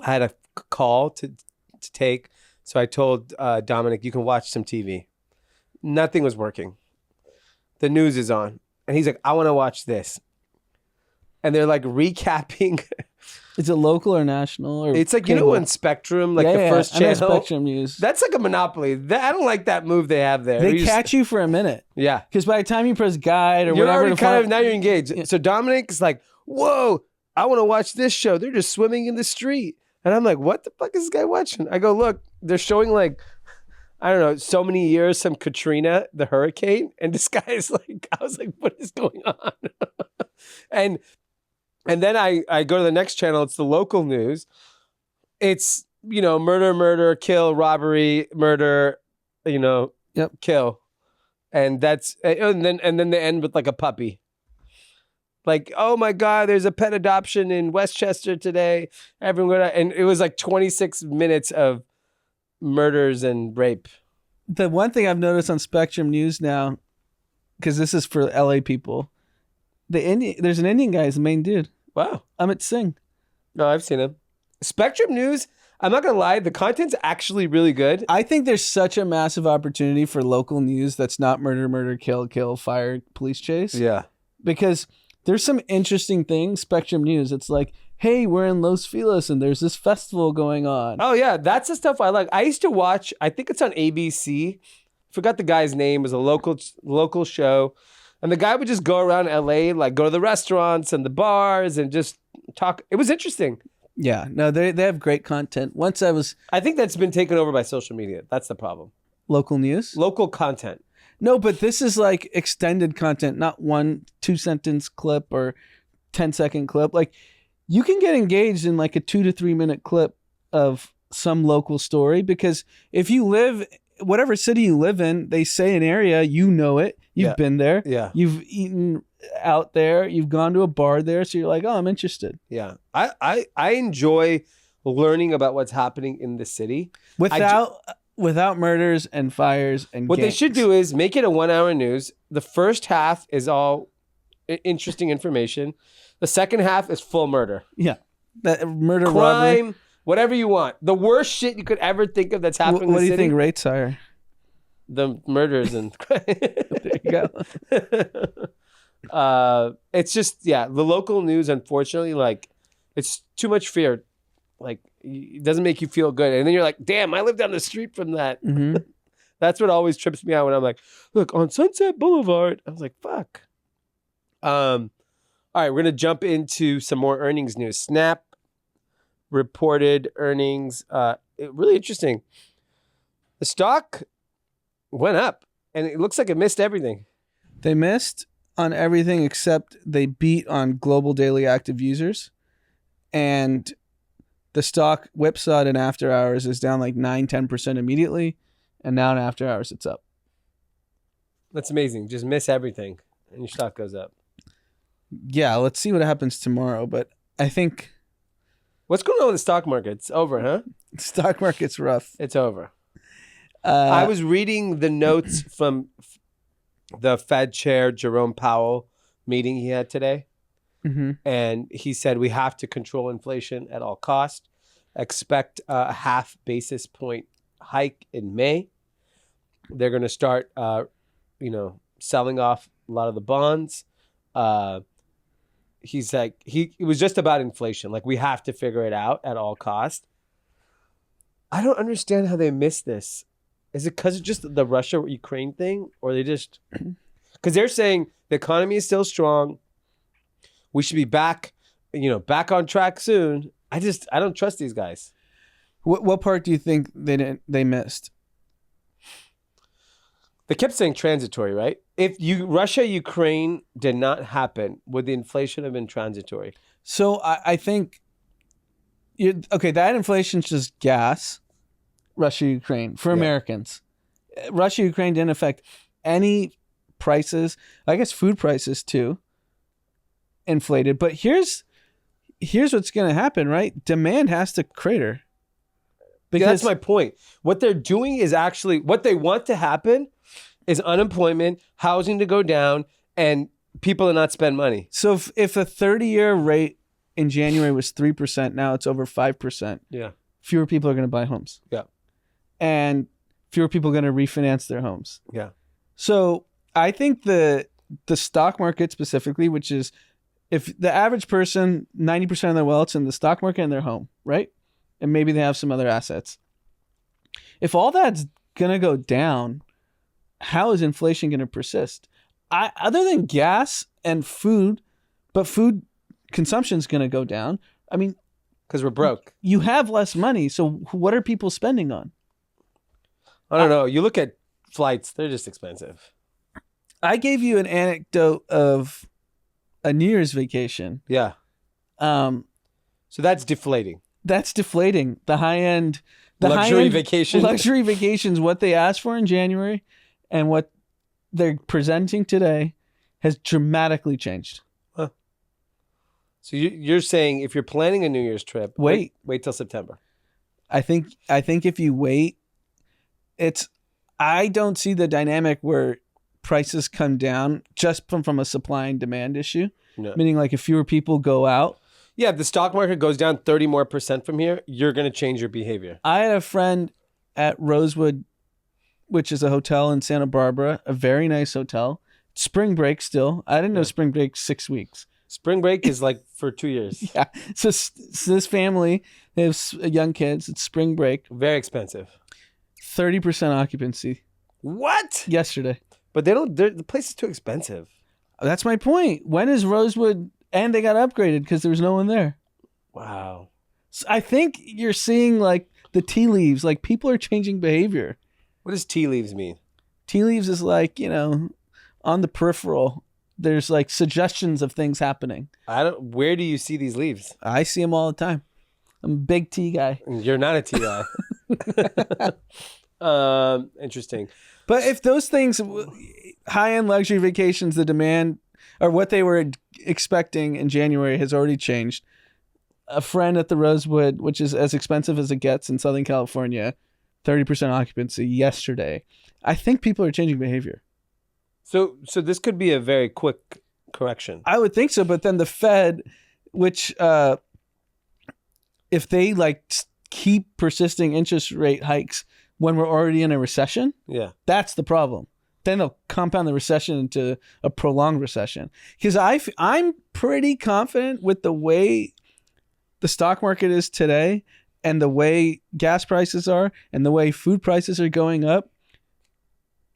I had a call to take, so I told Dominic, you can watch some TV. Nothing was working. The news is on. And he's like, I want to watch this. And they're like recapping Is it local or national? Or It's like, cable? on Spectrum, like the first I know channel. Spectrum News. That's like a monopoly. I don't like that move they have there. They catch you for a minute. Yeah. Because by the time you press guide or You're whatever, already now you're engaged. So Dominic is like, whoa, I want to watch this show. They're just swimming in the street. And I'm like, what the fuck is this guy watching? I go, look, they're showing like, I don't know, so many years, some Katrina, the hurricane. And this guy is like, I was like, what is going on? And then I go to the next channel. It's the local news. It's, murder, kill, robbery, murder, kill. And that's, and then they end with like a puppy. Like, oh my God, there's a pet adoption in Westchester today. And it was like 26 minutes of murders and rape. The one thing I've noticed on Spectrum News now, because this is for LA people, there's an Indian guy, he's the main dude. Wow. Amit Singh. No, I've seen him. Spectrum News, I'm not going to lie, the content's actually really good. I think there's such a massive opportunity for local news that's not murder, kill, fire, police chase. Yeah. Because there's some interesting things, Spectrum News. It's like, hey, we're in Los Feliz and there's this festival going on. Oh, yeah. That's the stuff I like. I used to watch, I think it's on ABC. Forgot the guy's name. It was a local show. And the guy would just go around LA, like go to the restaurants and the bars and just talk. It was interesting. Yeah. No, they have great content. I think that's been taken over by social media. That's the problem. Local news? Local content. No, but this is like extended content, not 1-2 sentence clip or 10-second clip. Like you can get engaged in like a 2 to 3 minute clip of some local story, because if you live, whatever city you live in, they say an area, you know it, you've been there, you've eaten out there, you've gone to a bar there, so you're like, oh, I'm interested. Yeah. I enjoy learning about what's happening in the city. Without murders and fires and what gangs. They should do is make it a 1 hour news. The first half is all interesting information. The second half is full murder. Yeah. That murder, crime, robbery. Whatever you want. The worst shit you could ever think of that's happening in the city. What do you think rates are? The murders and there you go. It's just, the local news, unfortunately, like it's too much fear. Like it doesn't make you feel good. And then you're like, damn, I live down the street from that. Mm-hmm. That's what always trips me out when I'm like, look, on Sunset Boulevard. I was like, fuck. All right, we're going to jump into some more earnings news. Snap reported earnings. Really interesting. The stock went up and it looks like it missed everything. They missed on everything except they beat on global daily active users. And the stock whipsawed in after hours is down like 9-10% immediately. And now in after hours, it's up. That's amazing. Just miss everything and your stock goes up. Yeah, let's see what happens tomorrow. But I think... What's going on with the stock market? It's over, huh? Stock market's rough. It's over. I was reading the notes from the Fed chair, Jerome Powell, meeting he had today. Mm-hmm. And he said, we have to control inflation at all costs. Expect a half basis point hike in May. They're going to start, selling off a lot of the bonds. He's like, it was just about inflation. Like, we have to figure it out at all costs. I don't understand how they missed this. Is it because of just the Russia-Ukraine thing? Or they just... Because they're saying the economy is still strong. We should be back on track soon. I don't trust these guys. What part do you think they missed? They kept saying transitory, right? If Russia-Ukraine did not happen, would the inflation have been transitory? So I think, that inflation's just gas, Russia-Ukraine, for Americans. Russia-Ukraine didn't affect any prices. I guess food prices too. Inflated, but here's what's going to happen, right? Demand has to crater. Because that's my point. What they're doing is actually what they want to happen is unemployment, housing to go down, and people to not spend money. So if a 30-year rate in January was 3%, now it's over 5%. Yeah. Fewer people are going to buy homes. Yeah. And fewer people are going to refinance their homes. Yeah. So I think the stock market specifically, which is if the average person, 90% of their wealth's in the stock market and their home, right? And maybe they have some other assets. If all that's going to go down, how is inflation going to persist? Other than gas and food, but food consumption is going to go down. I mean, because we're broke. You have less money. So what are people spending on? I don't know. You look at flights, they're just expensive. I gave you an anecdote of a New Year's vacation. Yeah. So that's deflating. That's deflating. The high-end vacation. Luxury vacations, what they asked for in January and what they're presenting today has dramatically changed. Huh. So you're saying if you're planning a New Year's trip, wait till September. I think if you wait, I don't see the dynamic where prices come down just from a supply and demand issue. No. Meaning like if fewer people go out. Yeah, if the stock market goes down 30% more from here, you're going to change your behavior. I had a friend at Rosewood, which is a hotel in Santa Barbara, a very nice hotel. Spring break still. I didn't know spring break 6 weeks. Spring break is like for 2 years. Yeah. So this family, they have young kids. It's spring break. Very expensive. 30% occupancy. What? Yesterday. But the place is too expensive. That's my point. When is Rosewood, and they got upgraded because there was no one there. Wow. So I think you're seeing like the tea leaves, like people are changing behavior. What does tea leaves mean? Tea leaves is like, on the peripheral, there's like suggestions of things happening. Where do you see these leaves? I see them all the time. I'm a big tea guy. You're not a tea guy. Interesting. But if those things, high-end luxury vacations, the demand or what they were expecting in January has already changed. A friend at the Rosewood, which is as expensive as it gets in Southern California, 30% occupancy yesterday. I think people are changing behavior. So this could be a very quick correction. I would think so, but then the Fed, which if they keep persisting interest rate hikes when we're already in a recession, that's the problem. Then they'll compound the recession into a prolonged recession. Because I'm pretty confident with the way the stock market is today and the way gas prices are and the way food prices are going up,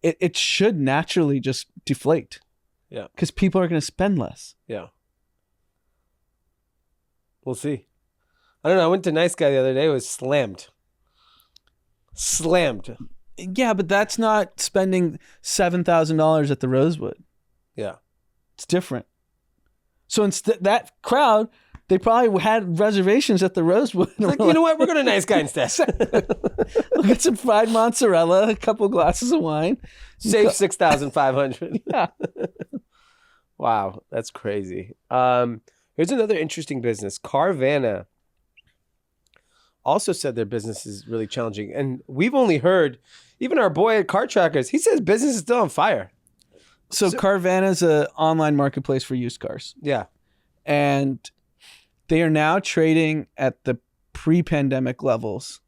it should naturally just deflate. Yeah. Because people are going to spend less. Yeah. We'll see. I don't know. I went to Nice Guy the other day. It was slammed. Yeah, but that's not spending $7,000 at the Rosewood. Yeah. It's different. So instead, that crowd, they probably had reservations at the Rosewood. Like, you know what? We're going to Nice Guy instead. We'll get some fried mozzarella, a couple glasses of wine. Save $6,500. Yeah. Wow, that's crazy. Here's another interesting business. Carvana also said their business is really challenging. And we've only heard, even our boy at Car Trackers, he says business is still on fire. So Carvana is an online marketplace for used cars. Yeah. And they are now trading at the pre-pandemic levels.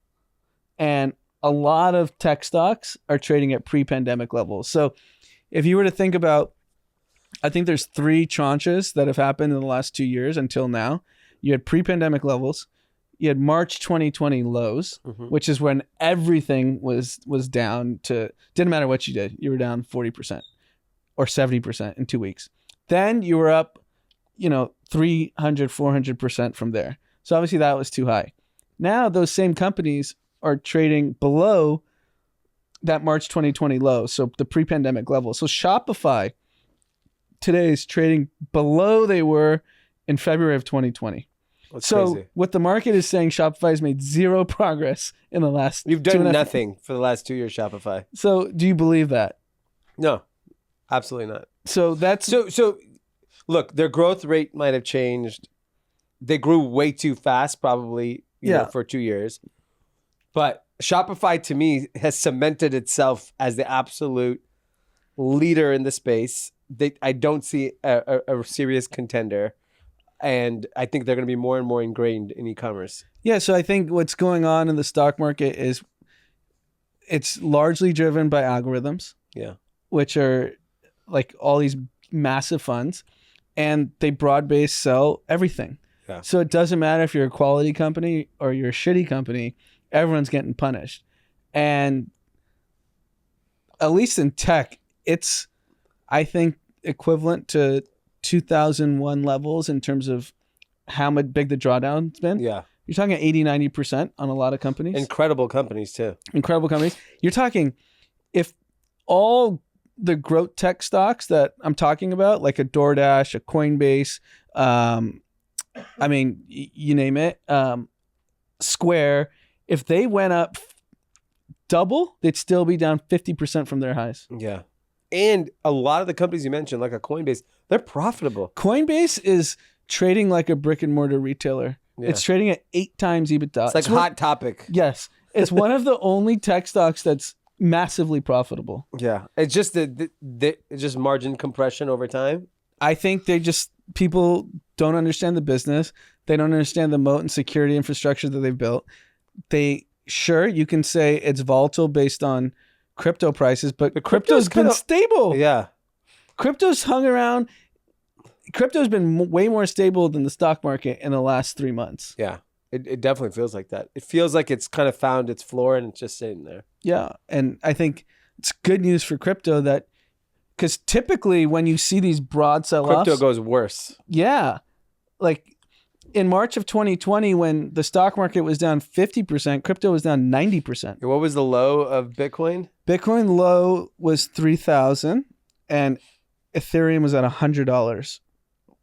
And a lot of tech stocks are trading at pre-pandemic levels. So if you were to think about, I think there's 3 tranches that have happened in the last 2 years until now. You had pre-pandemic levels. You had March 2020 lows, which is when everything was down to, didn't matter what you did. You were down 40% or 70% in 2 weeks. Then you were up, 300, 400% from there. So obviously that was too high. Now those same companies are trading below that March 2020 low. So the pre-pandemic level. So Shopify today is trading below they were in February of 2020. That's so crazy. What the market is saying, Shopify has made zero progress in the last. You've done nothing for the last 2 years, Shopify. So do you believe that? No, absolutely not. So that's so. Look, their growth rate might have changed. They grew way too fast, probably. You know, for 2 years. But Shopify, to me, has cemented itself as the absolute leader in the space. I don't see a serious contender. And I think they're going to be more and more ingrained in e-commerce. Yeah, so I think what's going on in the stock market is it's largely driven by algorithms. Yeah. Which are like all these massive funds. and they broad-based sell everything. Yeah. So it doesn't matter if you're a quality company or you're a shitty company, everyone's getting punished. And at least in tech, it's, I think, equivalent to 2001 levels in terms of how much big the drawdown's been. Yeah. You're talking 80, 90% on a lot of companies. Incredible companies too. Incredible companies. You're talking, if all the growth tech stocks that I'm talking about, like a DoorDash, a Coinbase, I mean, you name it, Square, if they went up double, they'd still be down 50% from their highs. Yeah. And a lot of the companies you mentioned, like a Coinbase, they're profitable. Coinbase is trading like a brick and mortar retailer. Yeah. It's trading at 8 times EBITDA. It's like Hot Topic. Yes. It's one of the only tech stocks that's massively profitable. Yeah. It's just it's just margin compression over time. I think people don't understand the business. They don't understand the moat and security infrastructure that they've built. Sure, you can say it's volatile based on crypto prices, but crypto's been stable. Yeah. Crypto's hung around. Crypto's been way more stable than the stock market in the last 3 months. Yeah. It definitely feels like that. It feels like it's kind of found its floor and it's just sitting there. Yeah. And I think it's good news for crypto that, because typically when you see these broad sell-offs, Crypto goes worse. Yeah. Like in March of 2020, when the stock market was down 50%, crypto was down 90%. What was the low of Bitcoin? Bitcoin low was 3,000 and Ethereum was at $100.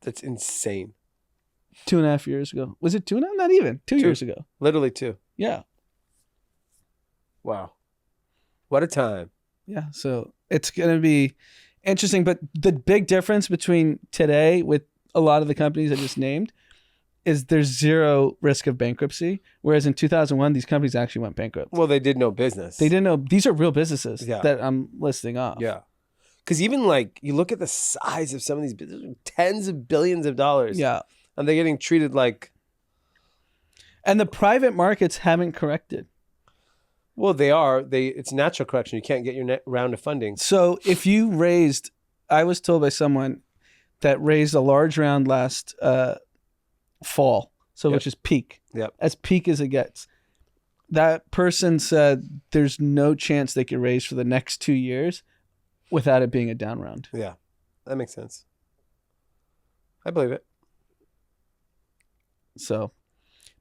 That's insane. 2.5 years ago. Was it 2.5? Not even. 2 years ago. Literally 2. Yeah. Wow. What a time. Yeah. So it's going to be interesting. But the big difference between today with a lot of the companies I just named is there's zero risk of bankruptcy. Whereas in 2001, these companies actually went bankrupt. Well, they did no business. They didn't know. These are real businesses Yeah. that I'm listing off. Yeah. Because even like you look at the size of some of these businesses, tens of billions of dollars. Yeah. And they're getting treated like. And the private markets haven't corrected. Well, they are. It's natural correction. You can't get your round of funding. So if you raised, I was told by someone that raised a large round last fall, so Yep. which is peak, Yep. as peak as it gets. That person said there's no chance they could raise for the next 2 years without it being a down round. Yeah. That makes sense. I believe it. So,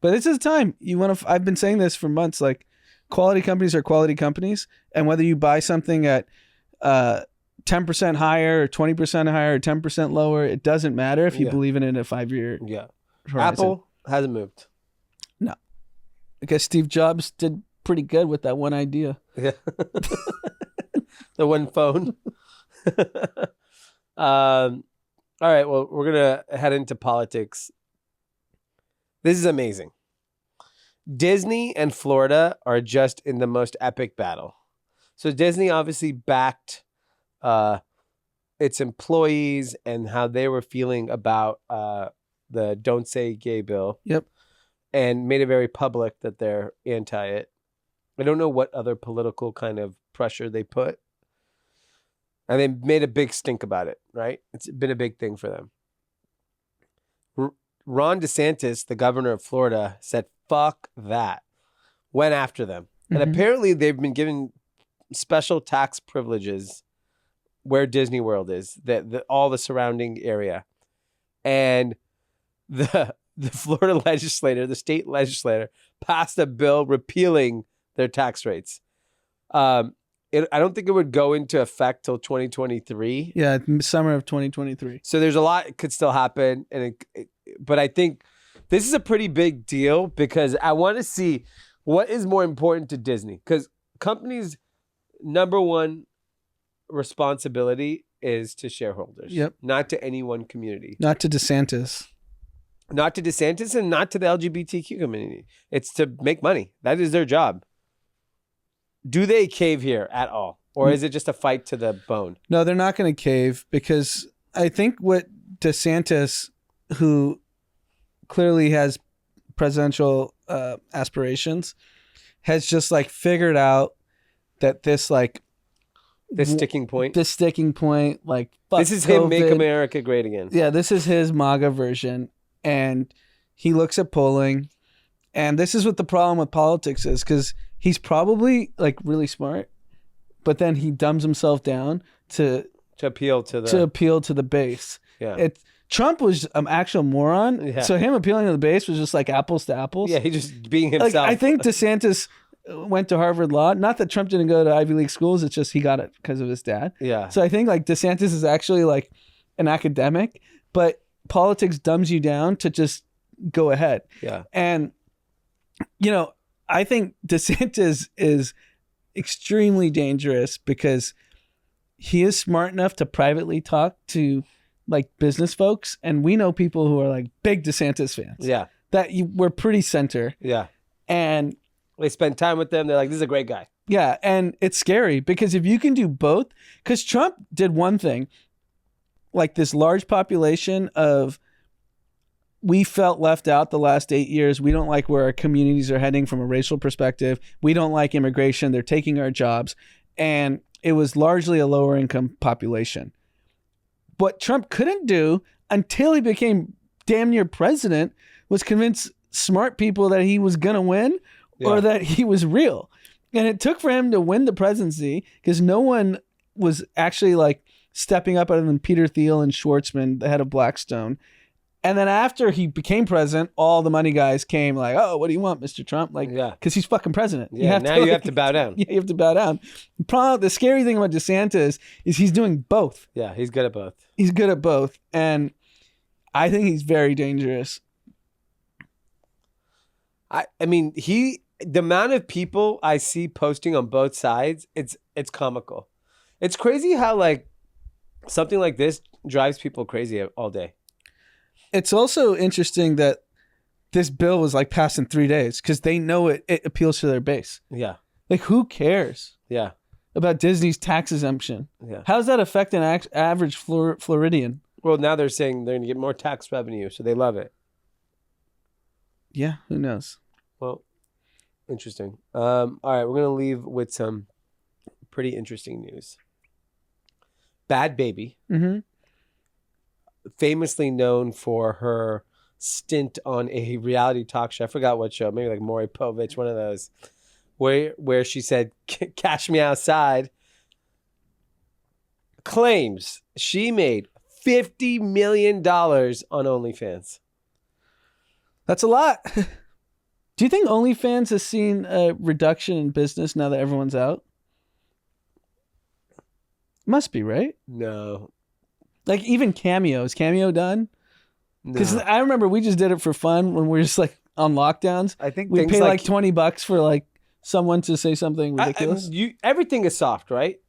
but this is the time you want to. I've been saying this for months. Like, quality companies are quality companies, and whether you buy something at 10% higher, or 20% higher, or 10% lower, it doesn't matter if you believe in it in a 5-year. Yeah. horizon. Apple hasn't moved. No, I guess Steve Jobs did pretty good with that one idea. Yeah. The one phone. All right. Well, we're going to head into politics. This is amazing. Disney and Florida are just in the most epic battle. So Disney obviously backed its employees and how they were feeling about the Don't Say Gay bill. Yep. And made it very public that they're anti it. I don't know what other political kind of pressure they put. And they made a big stink about it, right? It's been a big thing for them. Ron DeSantis, the governor of Florida, said, fuck that. Went after them. And apparently they've been given special tax privileges where Disney World is, all the surrounding area. And the Florida legislator, the state legislator, passed a bill repealing their tax rates. I don't think it would go into effect till 2023. Yeah, summer of 2023. So there's a lot could still happen, but I think this is a pretty big deal because I want to see what is more important to Disney, because companies' number one responsibility is to shareholders, not to any one community, not to DeSantis, and not to the LGBTQ community. It's to make money. That is their job. Do they cave here at all? Or is it just a fight to the bone? No, they're not going to cave, because I think what DeSantis, who clearly has presidential aspirations, has just like figured out that this like The sticking point. The sticking point. Like, fuck This is COVID. him make America great again. Yeah, this is his MAGA version. And he looks at polling. And this is what the problem with politics is, because he's probably like really smart, but then he dumbs himself down to appeal to the base. Yeah. Trump was an actual moron. Yeah. So him appealing to the base was just like apples to apples. Yeah, he just being himself. Like, I think DeSantis went to Harvard Law. Not that Trump didn't go to Ivy League schools. It's just he got it because of his dad. Yeah. So I think like DeSantis is actually like an academic, but politics dumbs you down to just go ahead. Yeah. And, you know, I think DeSantis is extremely dangerous because he is smart enough to privately talk to like business folks. And we know people who are like big DeSantis fans. Yeah. We're pretty center. Yeah. And they spend time with them. They're like, this is a great guy. yeah. And it's scary because if you can do both, because Trump did one thing, like this large population of, we felt left out the last 8 years. We don't like where our communities are heading from a racial perspective. We don't like immigration. They're taking our jobs. And it was largely a lower income population. What Trump couldn't do until he became damn near president was convince smart people that he was going to win or that he was real. And it took for him to win the presidency because no one was actually like stepping up other than Peter Thiel and Schwartzman, the head of Blackstone. And then after he became president, all the money guys came like, oh, what do you want, Mr. Trump? Like, because he's fucking president. Yeah, you have to bow down. Yeah, you have to bow down. The scary thing about DeSantis is he's doing both. Yeah, he's good at both. He's good at both. And I think he's very dangerous. I mean, the amount of people I see posting on both sides, it's comical. It's crazy how like something like this drives people crazy all day. It's also interesting that this bill was like passed in 3 days because they know it appeals to their base. Yeah. Like, who cares? Yeah. About Disney's tax exemption. Yeah. How does that affect an average Floridian? Well, now they're saying they're going to get more tax revenue, so they love it. Yeah, who knows? Well, interesting. All right, we're going to leave with some pretty interesting news. Bad Baby. Mm-hmm. Famously known for her stint on a reality talk show. I forgot what show, maybe like Maury Povich, one of those, where she said, "Cash me outside," claims she made $50 million on OnlyFans. That's a lot. Do you think OnlyFans has seen a reduction in business now that everyone's out? Must be, right? No. Like even Cameo. Is Cameo done? Because I remember we just did it for fun when we were just like on lockdowns. I think we pay like $20 for like someone to say something ridiculous. Everything is soft, right?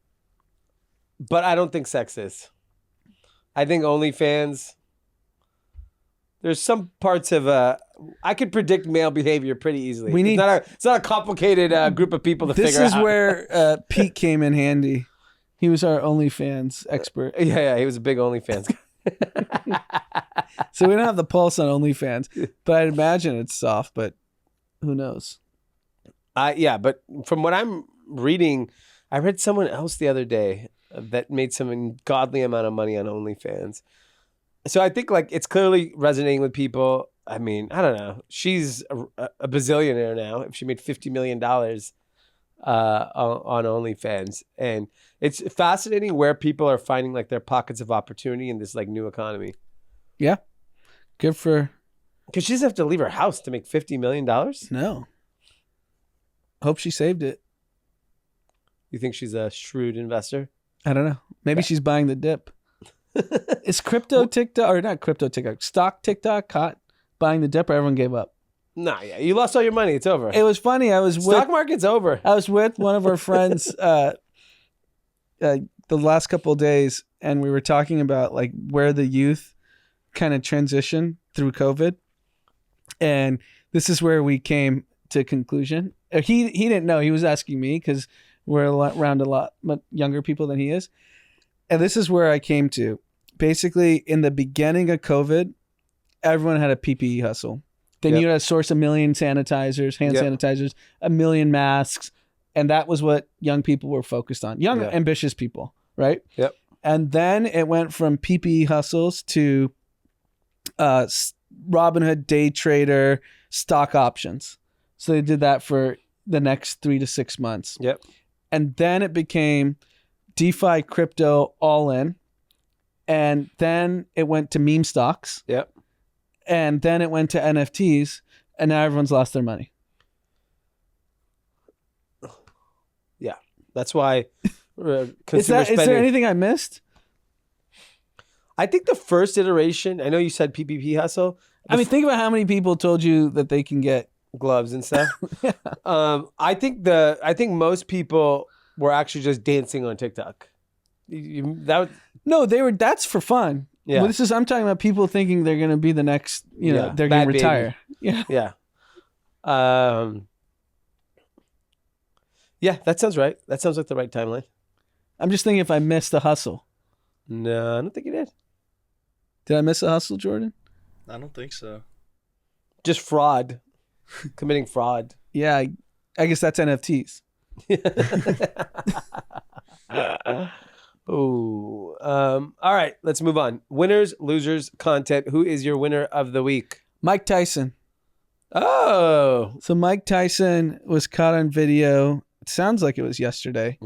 But I don't think sex is. I think OnlyFans. There's some parts of I could predict male behavior pretty easily. It's not a complicated group of people to figure out. This is where Pete came in handy. He was our OnlyFans expert. Yeah, he was a big OnlyFans guy. So we don't have the pulse on OnlyFans, but I'd imagine it's soft, but who knows? Yeah, but from what I'm reading, I read someone else the other day that made some ungodly amount of money on OnlyFans. So I think like it's clearly resonating with people. I mean, I don't know. She's a bazillionaire now if she made $50 million on OnlyFans. And it's fascinating where people are finding like their pockets of opportunity in this like new economy. Yeah. Good for... Because she doesn't have to leave her house to make $50 million? No. Hope she saved it. You think she's a shrewd investor? I don't know. Maybe she's buying the dip. Is crypto TikTok, or not crypto TikTok, stock TikTok caught buying the dip or everyone gave up? Nah, yeah. You lost all your money. It's over. It was funny. Stock market's over. I was with one of our friends the last couple of days, and we were talking about like where the youth kind of transition through COVID. And this is where we came to a conclusion. He didn't know. He was asking me because we're around a lot younger people than he is. And this is where I came to. Basically, in the beginning of COVID, everyone had a PPE hustle. Then you had to source 1 million sanitizers, hand sanitizers, 1 million masks, And that was what young people were focused on. Young, ambitious people, right? Yep. And then it went from PPE hustles to Robinhood, day trader, stock options. So they did that for the next 3 to 6 months. Yep. And then it became DeFi, crypto, all in. And then it went to meme stocks. Yep. And then it went to NFTs. And now everyone's lost their money. Yeah. That's why Is there anything I missed? I think the first iteration, I know you said PPP hustle. I mean, think about how many people told you that they can get gloves and stuff. Yeah. I think most people were actually just dancing on TikTok. No, that's for fun. Yeah. Well, I'm talking about people thinking they're going to be the next, they're going to retire. Baby. Yeah. Yeah, that sounds right. That sounds like the right timeline. I'm just thinking if I missed the hustle. No, I don't think you did. Did I miss the hustle, Jordan? I don't think so. Just fraud. Committing fraud. Yeah, I guess that's NFTs. Oh, all right, let's move on. Winners, losers, content. Who is your winner of the week? Mike Tyson. Oh, so Mike Tyson was caught on video. It sounds like it was yesterday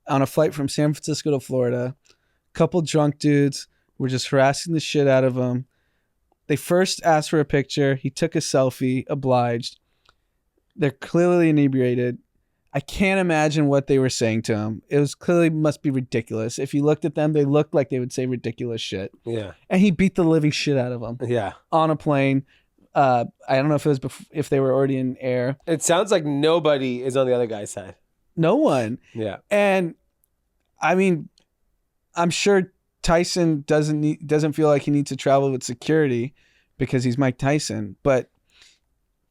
on a flight from San Francisco to Florida. A couple drunk dudes were just harassing the shit out of him. They first asked for a picture. He took a selfie, obliged. They're clearly inebriated. I can't imagine what they were saying to him. It was clearly must be ridiculous. If you looked at them, they looked like they would say ridiculous shit. Yeah. And he beat the living shit out of them. Yeah. On a plane. I don't know if it was if they were already in air. It sounds like nobody is on the other guy's side. No one. Yeah. And I mean, I'm sure Tyson doesn't feel like he needs to travel with security because he's Mike Tyson, but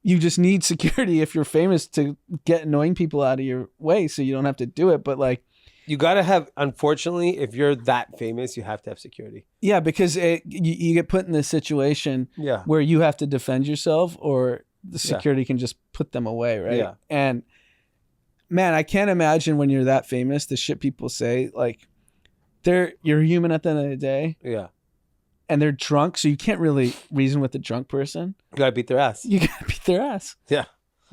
you just need security if you're famous to get annoying people out of your way so you don't have to do it. But like, you got to have, unfortunately, if you're that famous, you have to have security. Yeah, because you get put in this situation where you have to defend yourself or the security can just put them away, right? Yeah. And man, I can't imagine when you're that famous, the shit people say, like, you're human at the end of the day. Yeah. And they're drunk, so you can't really reason with a drunk person. You got to beat their ass. You got to beat their ass. Yeah.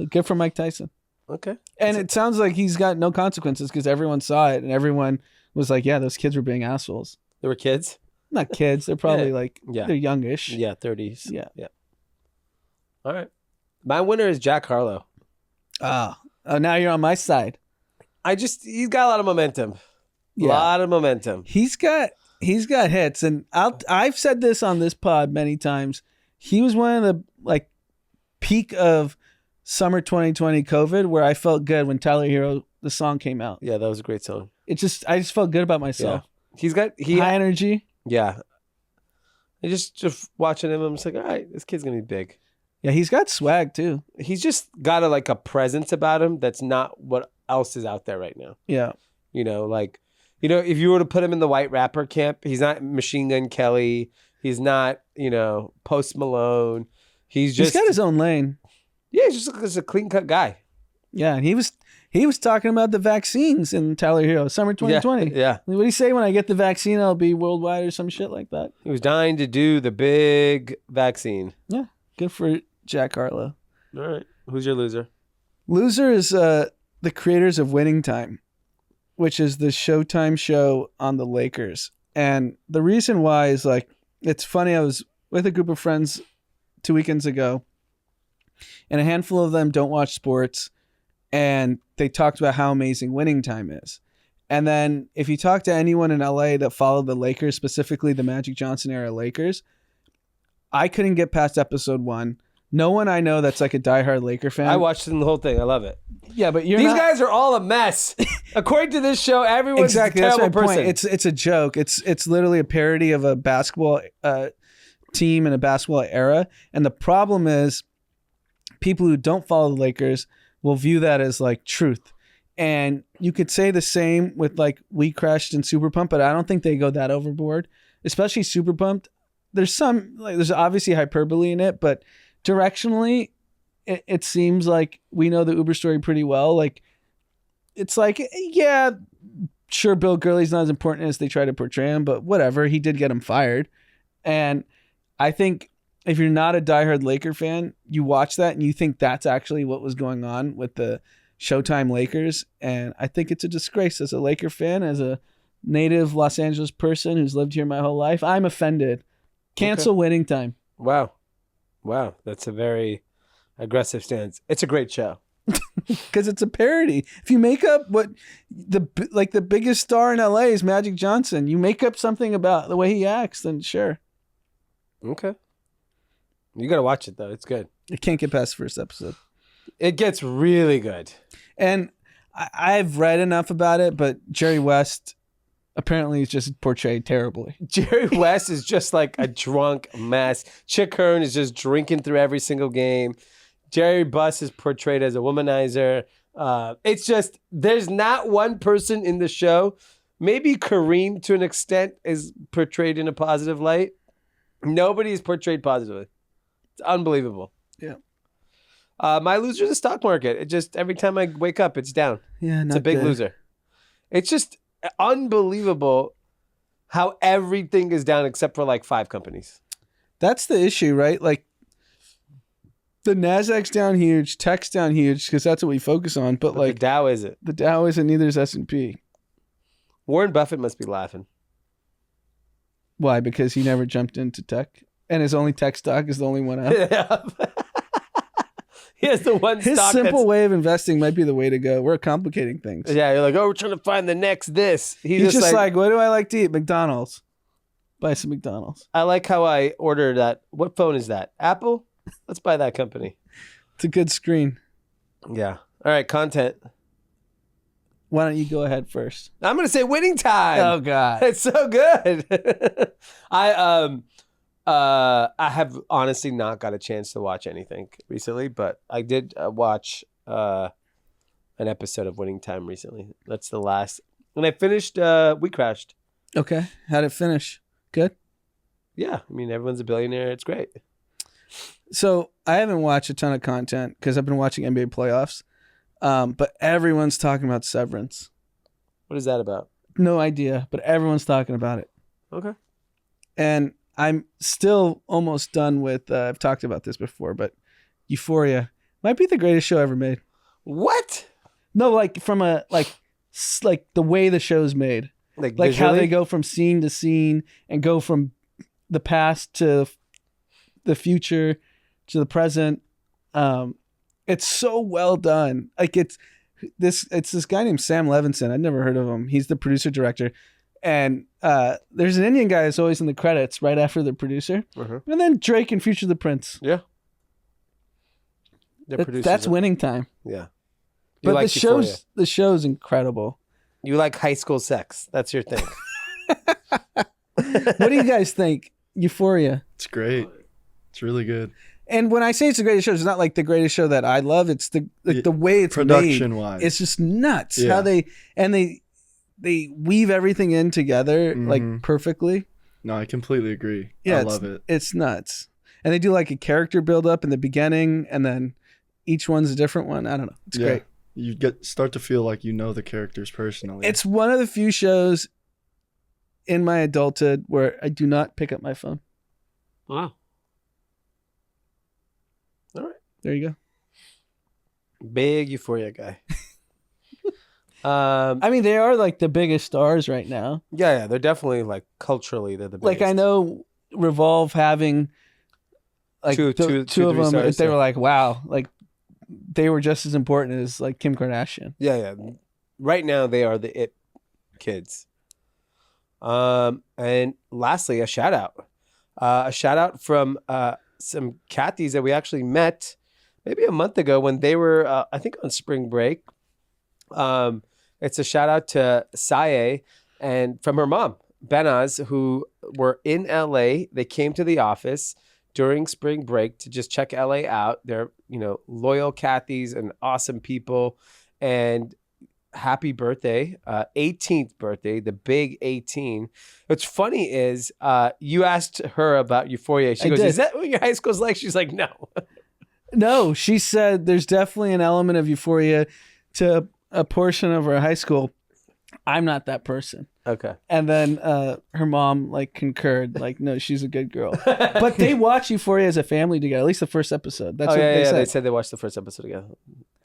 Good for Mike Tyson. Okay. And it sounds like he's got no consequences because everyone saw it and everyone was like, yeah, those kids were being assholes. They were kids? Not kids. They're probably they're youngish. Yeah, 30s. Yeah. Yeah. All right. My winner is Jack Harlow. Oh, now you're on my side. He's got a lot of momentum. A Yeah. lot of momentum. He's got hits, and I've said this on this pod many times. He was one of the like peak of summer 2020 COVID where I felt good when Tyler Hero the song came out. Yeah, that was a great song. I just felt good about myself. Yeah. He's got high energy. Yeah. I just watching him, I'm just like, all right, this kid's gonna be big. Yeah, he's got swag too. He's just got a presence about him that's not what else is out there right now. Yeah. If you were to put him in the white rapper camp, he's not Machine Gun Kelly. He's not, Post Malone. He's got his own lane. Yeah, he's just a clean cut guy. Yeah, and he was talking about the vaccines in Tyler Hero, summer 2020. Yeah. What do you say when I get the vaccine, I'll be worldwide or some shit like that? He was dying to do the big vaccine. Yeah, good for Jack Harlow. All right. Who's your loser? Loser is the creators of Winning Time, which is the Showtime show on the Lakers. And the reason why is it's funny. I was with a group of friends 2 weekends ago, and a handful of them don't watch sports, and they talked about how amazing Winning Time is. And then if you talk to anyone in LA that followed the Lakers, specifically the Magic Johnson era Lakers, I couldn't get past episode 1. No one I know that's like a diehard Laker fan. I watched the whole thing. I love it. Yeah, but these guys are all a mess. According to this show, everyone's a terrible person. It's a joke. It's literally a parody of a basketball team in a basketball era. And the problem is people who don't follow the Lakers will view that as like truth. And you could say the same with like We Crashed and Super Pumped, but I don't think they go that overboard, especially Super Pumped. There's obviously hyperbole in it, but directionally, it seems like we know the Uber story pretty well. Like it's like, yeah, sure, Bill Gurley's not as important as they try to portray him, but whatever. He did get him fired. And I think if you're not a diehard Laker fan, you watch that and you think that's actually what was going on with the Showtime Lakers. And I think it's a disgrace as a Laker fan, as a native Los Angeles person who's lived here my whole life. I'm offended. Cancel Winning Time. Wow. That's a very aggressive stance. It's a great show. Because it's a parody. If you make up what the biggest star in LA is Magic Johnson, you make up something about the way he acts, then sure. Okay. You got to watch it, though. It's good. It can't get past the first episode. It gets really good. And I've read enough about it, but Jerry West apparently is just portrayed terribly. Jerry West is just like a drunk mess. Chick Hearn is just drinking through every single game. Jerry Buss is portrayed as a womanizer. It's just, there's not one person in the show. Maybe Kareem, to an extent, is portrayed in a positive light. Nobody is portrayed positively. It's unbelievable. Yeah. My loser is the stock market. It just, every time I wake up, it's down. Yeah, it's a big loser. It's just unbelievable how everything is down except for like 5 companies. That's the issue, right? Like, the Nasdaq's down huge, tech's down huge, because that's what we focus on. But like, the Dow isn't. The Dow isn't, neither is S&P. Warren Buffett must be laughing. Why? Because he never jumped into tech, and his only tech stock is the only one out. Yeah. He has the one His stock simple way of investing might be the way to go. We're complicating things. Yeah, you're like, oh, we're trying to find the next this. He's just like, what do I like to eat? McDonald's. Buy some McDonald's. I like how I ordered that. What phone is that? Apple? Let's buy that company. It's a good screen. Yeah. All right, content. Why don't you go ahead first? I'm going to say Winning Time. Oh, God. It's so good. I have honestly not got a chance to watch anything recently, but I did watch an episode of Winning Time recently. That's the last. When I finished, We Crashed. Okay. How'd it finish? Good? Yeah. I mean, everyone's a billionaire. It's great. So I haven't watched a ton of content because I've been watching NBA playoffs, but everyone's talking about Severance. What is that about? No idea, but everyone's talking about it. Okay. And I'm still almost done with, I've talked about this before, but Euphoria might be the greatest show ever made. What? No, like from a, like the way the show's made. Like how they go from scene to scene and go from the past to the future to the present. It's so well done. Like it's this guy named Sam Levinson. I'd never heard of him. He's the producer director. And there's an Indian guy that's always in the credits right after the producer. Uh-huh. And then Drake and Future the Prince. Yeah. That's Winning Time. Yeah. But like the show's incredible. You like high school sex. That's your thing. What do you guys think? Euphoria. It's great. It's really good. And when I say it's the greatest show, it's not like the greatest show that I love. It's the way it's production made. Wise. It's just nuts how they weave everything in together like perfectly. No, I completely agree. Yeah, I love it. It's nuts. And they do like a character build up in the beginning, and then each one's a different one. I don't know. It's great. You start to feel like you know the characters personally. It's one of the few shows in my adulthood where I do not pick up my phone. Wow. All right. There you go. Big Euphoria guy. I mean, they are like the biggest stars right now. Yeah, they're definitely like culturally they're the biggest. Like I know Revolve having like two of them. Stars, they were like, wow, like they were just as important as like Kim Kardashian. Yeah. Right now they are the it kids. And lastly, a shout out. A shout out from some Kathys that we actually met maybe a month ago when they were I think on spring break. It's a shout out to Saye and from her mom, Benaz, who were in LA. They came to the office during spring break to just check LA out. They're, loyal Kathys and awesome people. And happy birthday, 18th birthday, the big 18. What's funny is you asked her about Euphoria. She goes, is that what your high school's like? She's like, no. No, she said there's definitely an element of Euphoria to a portion of our high school, I'm not that person. Okay. And then her mom like concurred, like, no, she's a good girl. But they watch Euphoria as a family together. At least the first episode. That's what they said. They said they watched the first episode together.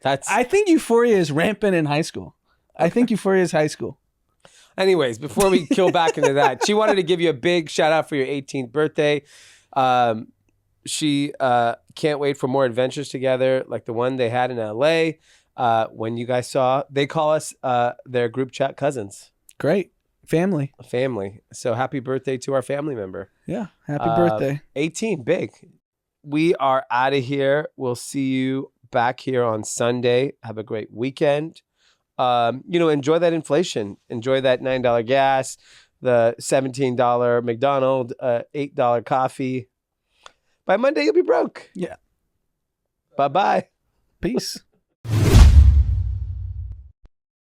I think Euphoria is rampant in high school. I think Euphoria is high school. Anyways, before we kill back into that, she wanted to give you a big shout out for your 18th birthday. She can't wait for more adventures together, like the one they had in LA. When you guys saw, they call us their group chat cousins. Great. Family. So happy birthday to our family member. Yeah. Happy birthday. 18, big. We are out of here. We'll see you back here on Sunday. Have a great weekend. Enjoy that inflation. Enjoy that $9 gas, the $17 McDonald's, $8 coffee. By Monday, you'll be broke. Yeah. Bye-bye. Peace.